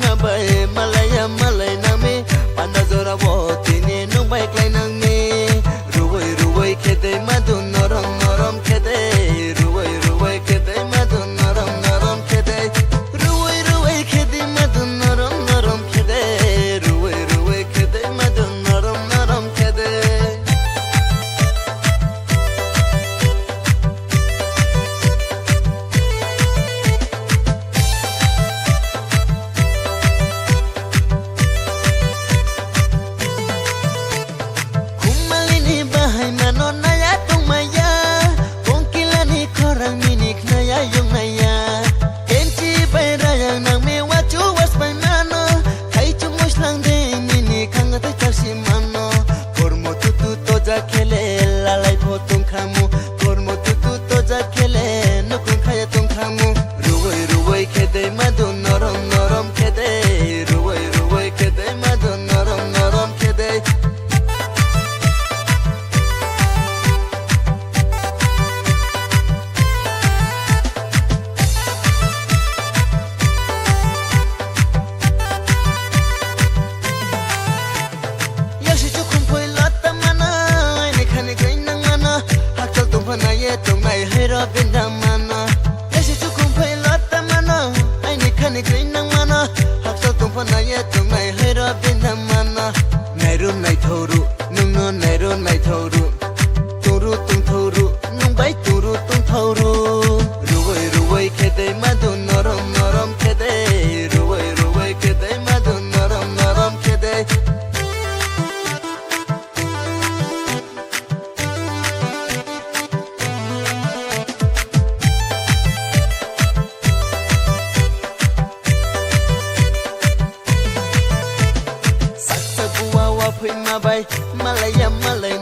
ngabai malaya malay nami panda zora botini nung bai klai nang mi ruwai ruwai khede madu norom norom khede ruwai ruwai khede madu norom norom khede ruwai ruwai khede madu norom norom khede ruwai ruwai khede madu norom norom khede Tông này hơi ra bên đam mana, em sẽ chúc không phải lót tâm mana, anh đi khăn đi cười nắng mana, học sao tông phần này tông này hơi ra bên đam mana, này run này thâu ru, nung nung này run này thâu ru, tung thâu ru, nung bay tung thâu ru, ruwai ruwai khede madu norom norom khede, ruwai ruwai khede madu norom norom khede. Pui ma bay malaya malay